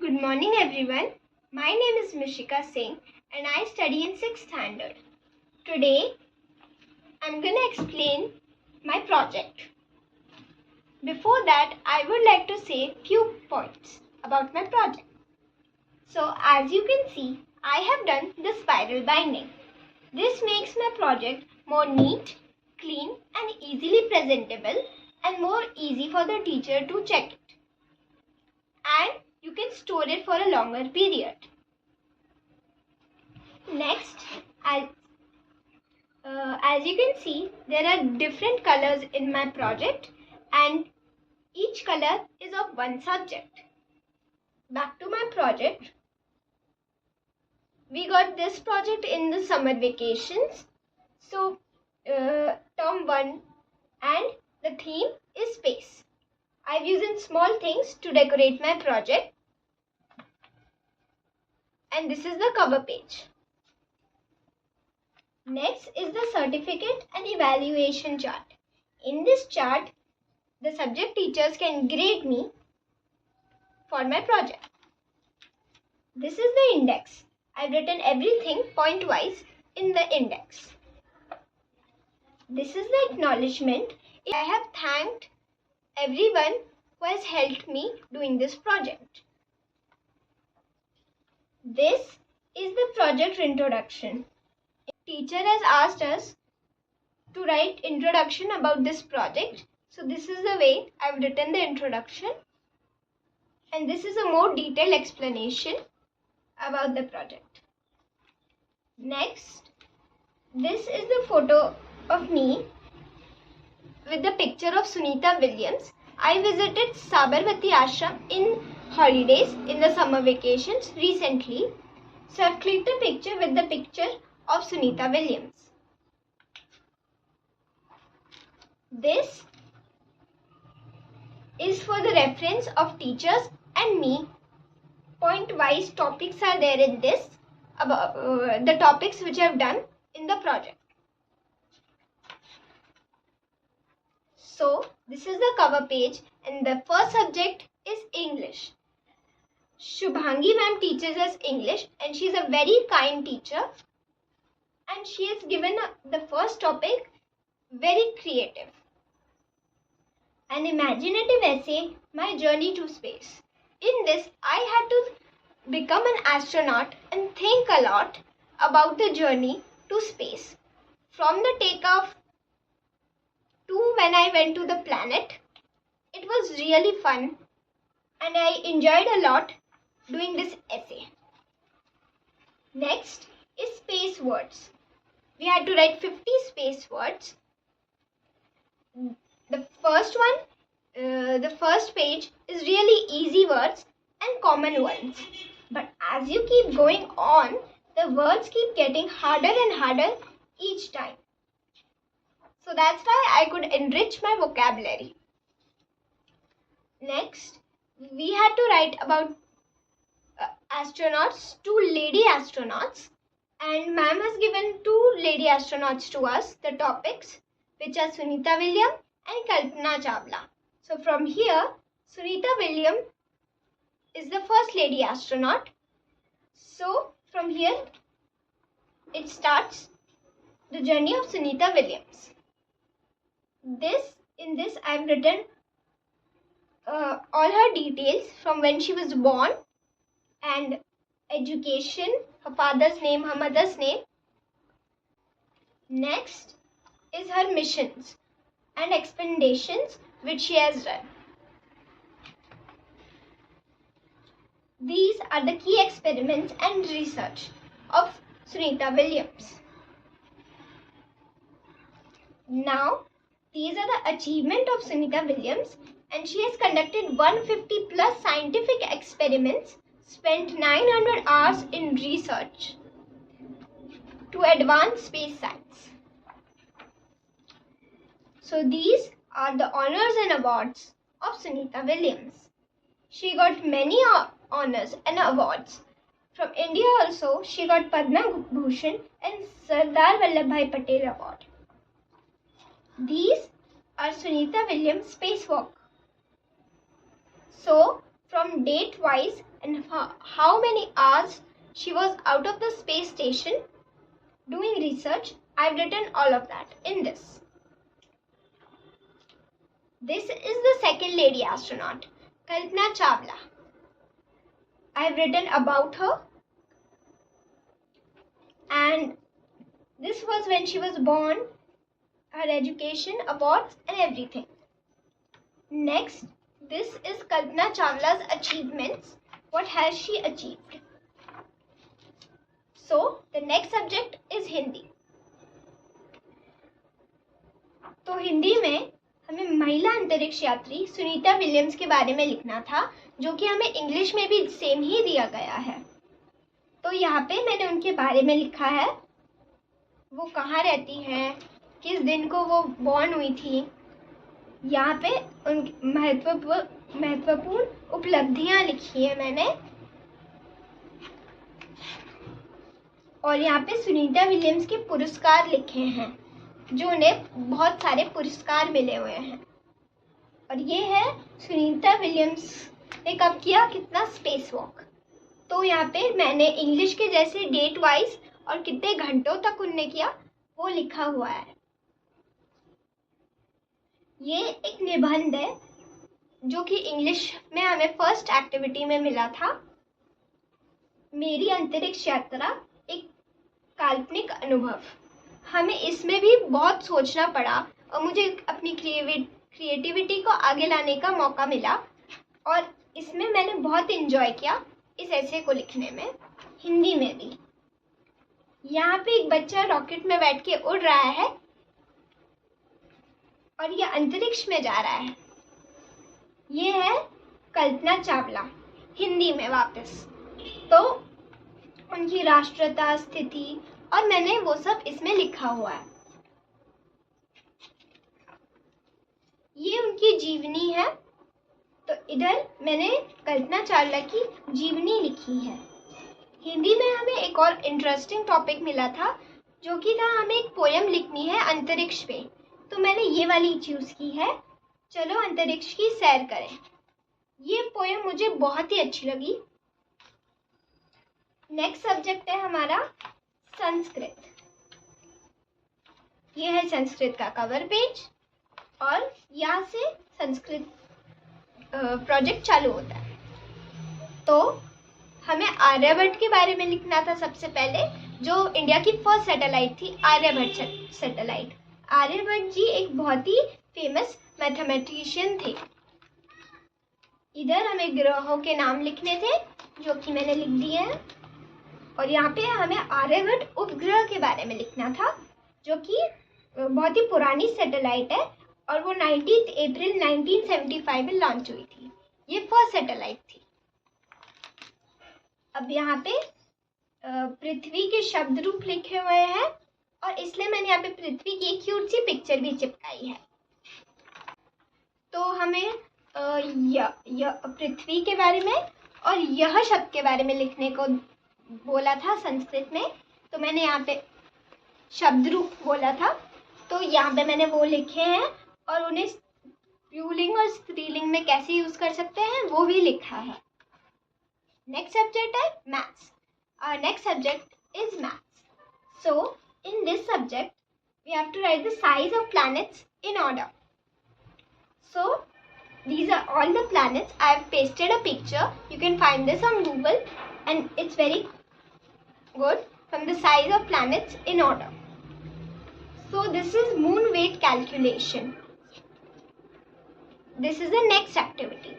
Good morning everyone. My name is Mishika Singh and I study in 6th standard. Today I'm going to explain my project. Before that, I would like to say few points about my project. So as you can see, I have done the spiral binding. This makes my project more neat, clean and easily presentable and more easy for the teacher to check it. And you can store it for a longer period. Next, as you can see, there are different colors in my project and each color is of one subject. Back to my project. We got this project in the summer vacations. So, term 1 and the theme is space. I've used small things to decorate my project. And this is the cover page. Next is the certificate and evaluation chart. In this chart, the subject teachers can grade me for my project. This is the index. I've written everything point-wise in the index. This is the acknowledgement. I have thanked everyone who has helped me doing this project. This is the project introduction. Teacher has asked us to write introduction about this project. So this is the way I've written the introduction. And this is a more detailed explanation about the project. Next, this is the photo of me with the picture of Sunita Williams. I visited Sabarmati Ashram in holidays in the summer vacations recently. So I've clicked a picture with the picture of Sunita Williams. This is for the reference of teachers and me. Point-wise topics are there in this, about the topics which I have done in the project. So this is the cover page and the first subject is English. Shubhangi ma'am teaches us English and she is a very kind teacher. And she has given the first topic very creative. An imaginative essay, My Journey to Space. In this, I had to become an astronaut and think a lot about the journey to space. From the takeoff to when I went to the planet, it was really fun and I enjoyed a lot doing this essay. Next is space words. We had to write 50 space words. The first one, the first page is really easy words and common ones. But as you keep going on, the words keep getting harder and harder each time. So that's why I could enrich my vocabulary. Next, we had to write about astronauts, 2 lady astronauts. And ma'am has given 2 lady astronauts to us, the topics, which are Sunita Williams and Kalpana Chawla. So from here, Sunita Williams is the first lady astronaut. So from here, it starts the journey of Sunita Williams. In this I've written all her details from when she was born and education, her father's name, her mother's name. Next is her missions and expeditions which she has done. These are the key experiments and research of Sunita Williams. Now, these are the achievements of Sunita Williams and she has conducted 150 plus scientific experiments, spent 900 hours in research to advance space science. So these are the honors and awards of Sunita Williams. She got many honors and awards. From India also, she got Padma Bhushan and Sardar Vallabhbhai Patel Award. These are Sunita Williams spacewalk. So, from date wise and how many hours she was out of the space station doing research. I've written all of that in this. This is the second lady astronaut, Kalpana Chawla. I've written about her, and this was when she was born, her education, awards and everything. Next, this is Kalpana Chawla's achievements. What has she achieved? So, the next subject is Hindi. तो हिंदी में हमें महिला अंतरिक्ष यात्री Sunita Williams के बारे में लिखना था, जो कि हमें इंग्लिश में भी सेम ही दिया गया है। तो यहाँ पे मैंने उनके बारे में लिखा है, वो कहाँ रहती हैं, किस दिन को वो बॉर्न हुई थी, यहाँ पे उनकी महत्वपूर्ण उपलब्धियां लिखी है मैंने, और यहाँ पे सुनीता विलियम्स के पुरस्कार लिखे हैं, जो उन्हें बहुत सारे पुरस्कार मिले हुए हैं। और ये है सुनीता विलियम्स ने कब किया, कितना स्पेस वॉक। तो यहाँ पे मैंने इंग्लिश के जैसे डेट वाइज और कितने घंटों तक उनने किया वो लिखा हुआ है। ये एक निबंध है जो कि इंग्लिश में हमें फर्स्ट एक्टिविटी में मिला था। मेरी अंतरिक्ष यात्रा एक काल्पनिक अनुभव। हमें इसमें भी बहुत सोचना पड़ा और मुझे अपनी क्रिएटिविटी को आगे लाने का मौका मिला, और इसमें मैंने बहुत एंजॉय किया इस ऐसे को लिखने में, हिंदी में भी। यहाँ पे एक बच्चा रॉकेट में बैठ के उड़ रहा है और ये अंतरिक्ष में जा रहा है। ये है कल्पना चावला, हिंदी में वापस। तो उनकी राष्ट्रीयता, स्थिति और मैंने वो सब इसमें लिखा हुआ है। ये उनकी जीवनी है, तो इधर मैंने कल्पना चावला की जीवनी लिखी है। हिंदी में हमें एक और इंटरेस्टिंग टॉपिक मिला था, जो कि था हमें एक पोएम लिखनी है अंतरिक्ष पे, तो मैंने ये वाली चूज की है, चलो अंतरिक्ष की सैर करें। ये पोएम मुझे बहुत ही अच्छी लगी। नेक्स्ट सब्जेक्ट है हमारा संस्कृत। ये है संस्कृत का कवर पेज, और यहाँ से संस्कृत प्रोजेक्ट चालू होता है। तो हमें आर्यभट्ट के बारे में लिखना था सबसे पहले, जो इंडिया की फर्स्ट सैटेलाइट थी, आर्यभट्ट सैटेलाइट। आर्यभट्ट जी एक बहुत ही फेमस मैथमेटिशियन थे। इधर हमें ग्रहों के नाम लिखने थे, जो कि मैंने लिख दिए हैं, और यहाँ पे हमें आर्यभट्ट उपग्रह के बारे में लिखना था, जो कि बहुत ही पुरानी सैटेलाइट है, और वो 19 अप्रैल 1975 में लॉन्च हुई थी। ये फर्स्ट सैटेलाइट थी। अब यहाँ पे पृथ्वी के शब्द रूप लिखे हुए हैं, और इसलिए मैंने यहाँ पे पृथ्वी की एक क्यूट सी पिक्चर भी चिपकाई है। तो हमें पृथ्वी के बारे में और यह शब्द के बारे में लिखने को बोला था संस्कृत में, तो मैंने यहाँ पे शब्द रूप बोला था, तो यहाँ पे मैंने वो लिखे हैं, और उन्हें पुल्लिंग और स्त्रीलिंग में कैसे यूज कर सकते हैं वो भी लिखा है। नेक्स्ट सब्जेक्ट है maths. Our next subject is maths. So, in this subject, we have to write the size of planets in order. So, these are all the planets. I have pasted a picture. You can find this on Google, and it's very good, from the size of planets in order. So, this is moon weight calculation. This is the next activity.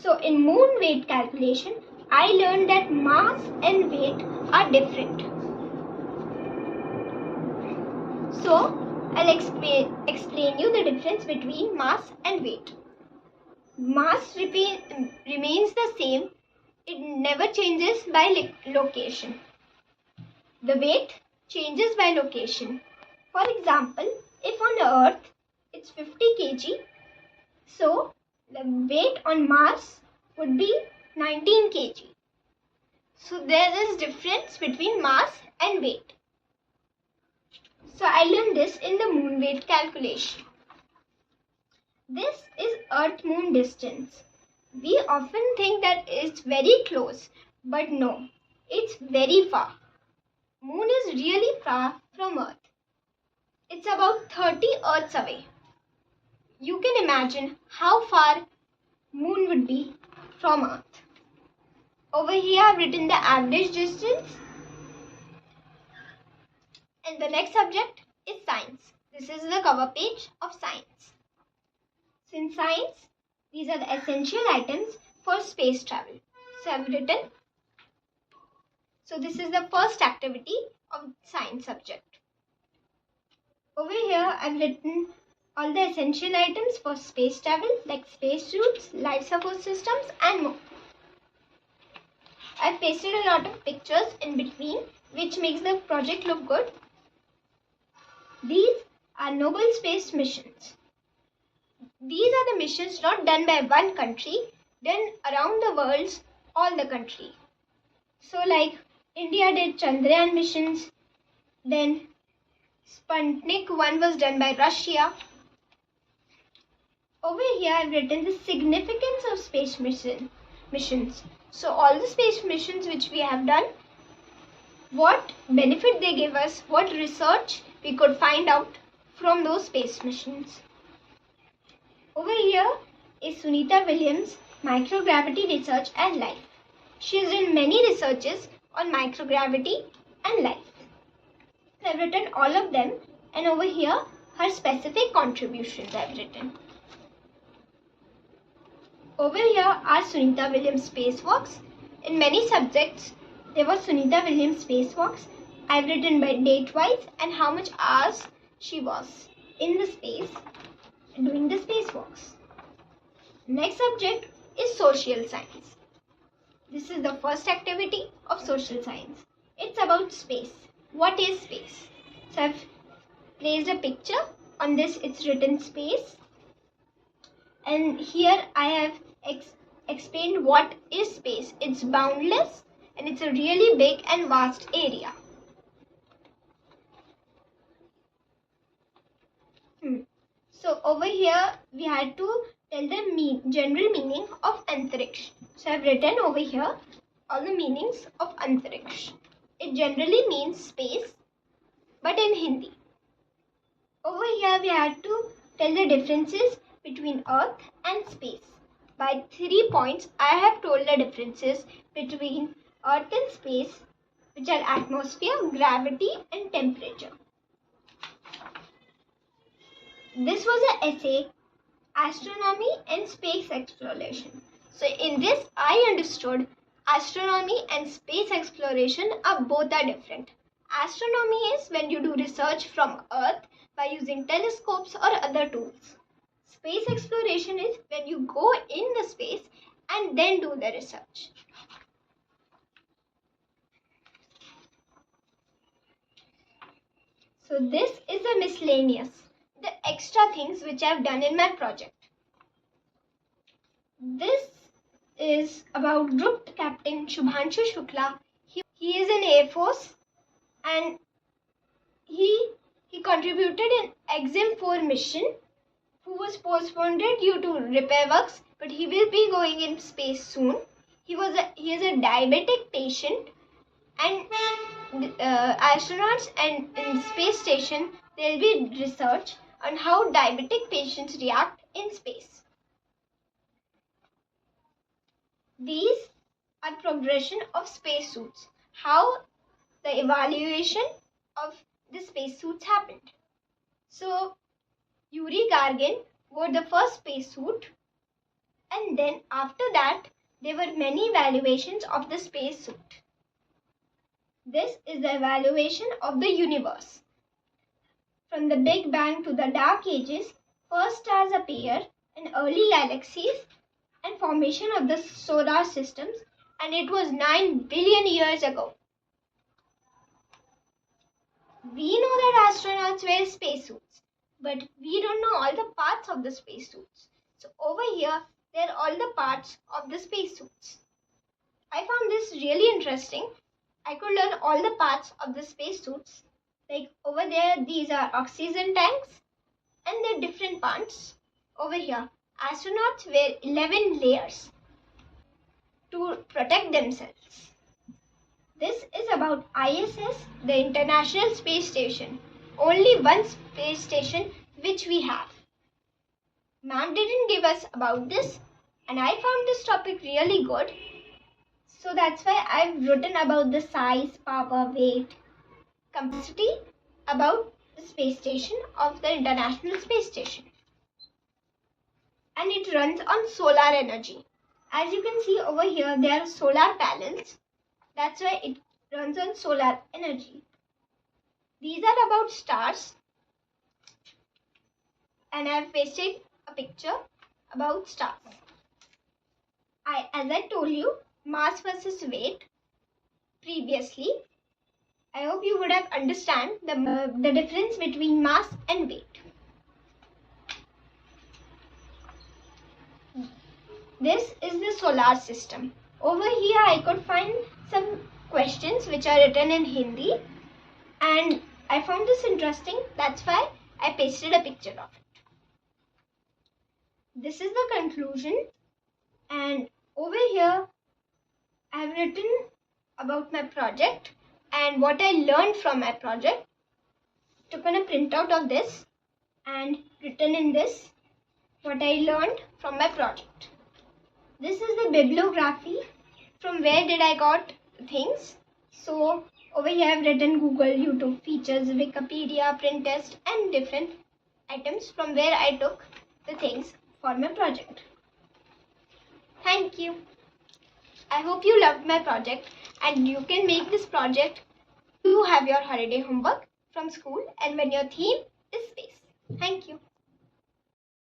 So, in moon weight calculation, I learned that mass and weight are different. So, I'll explain you the difference between mass and weight. Mass remains the same. It never changes by location. The weight changes by location. For example, if on Earth it's 50 kg, so the weight on Mars would be 19 kg. So there is difference between mass and weight. So I learned this in the moon weight calculation. This is Earth-Moon distance. We often think that it's very close, but no, it's very far. Moon is really far from Earth. It's about 30 Earths away. You can imagine how far Moon would be from Earth. Over here I've written the average distance. And the next subject is science. This is the cover page of science. So in science, these are the essential items for space travel. So I've written. So this is the first activity of science subject. Over here I've written all the essential items for space travel like spacesuits, life support systems and more. I've pasted a lot of pictures in between which makes the project look good. These are Noble Space missions. These are the missions not done by one country, done around the world, all the country. So like India did Chandrayaan missions, then Sputnik 1 was done by Russia. Over here I've written the significance of space missions. So all the space missions which we have done, what benefit they give us, what research we could find out from those space missions. Over here is Sunita Williams' microgravity research and life. She has done many researches on microgravity and life. I've written all of them, and over here her specific contributions I've written. Over here are Sunita Williams spacewalks. In many subjects there was Sunita Williams spacewalks. I've written by date wise and how much hours she was in the space doing the spacewalks. Next subject is social science. This is the first activity of social science. It's about space. What is space? So I've placed a picture. On this it's written space. And here I have explained what is space. It's boundless and it's a really big and vast area. So over here we had to tell the general meaning of Antariksh. So I have written over here all the meanings of Antariksh. It generally means space, but in Hindi. Over here we had to tell the differences between Earth and space. By 3 points I have told the differences between Earth and space, which are atmosphere, gravity and temperature. This was an essay, Astronomy and Space Exploration. So in this I understood astronomy and space exploration are different. Astronomy is when you do research from Earth by using telescopes or other tools. Space exploration is when you go in the space and then do the research. So this is a miscellaneous, the extra things which I have done in my project. This is about Group Captain Shubhanshu Shukla. He is in Air Force and he contributed in EXIM 4 mission who was postponed due to repair works, but he will be going in space soon. He is a diabetic patient, and astronauts and in space station there will be research on how diabetic patients react in space. These are progression of spacesuits, how the evaluation of the spacesuits happened. So Yuri Gagarin wore the first spacesuit, and then after that there were many evaluations of the spacesuit. This is the evaluation of the universe. From the Big Bang to the Dark Ages, first stars appear in early galaxies and formation of the solar systems, and it was 9 billion years ago. We know that astronauts wear spacesuits, but we don't know all the parts of the spacesuits. So over here, there are all the parts of the spacesuits. I found this really interesting. I could learn all the parts of the spacesuits. Like over there, these are oxygen tanks and their different parts. Over here, astronauts wear 11 layers. to protect themselves. This is about ISS, the International Space Station. Only one space station which we have. Ma'am didn't give us about this, and I found this topic really good. So that's why I've written about the size, power, weight, capacity about the space station of the International Space Station. And it runs on solar energy. As you can see over here, there are solar panels. That's why it runs on solar energy. These are about stars. And I've pasted a picture about stars. As I told you, mass versus weight previously. I hope you would have understand the difference between mass and weight. This is the solar system. Over here I could find some questions which are written in Hindi, and I found this interesting. That's why I pasted a picture of it. This is the conclusion, and over here I have written about my project and what I learned from my project. Taken a printout of this and written in this what I learned from my project. This is the bibliography, from where did I got things. So over here I have written Google, YouTube, features, Wikipedia, Pinterest and different items from where I took the things for my project. Thank you. I hope you loved my project and you can make this project. You have your holiday homework from school and when your theme is space. Thank you.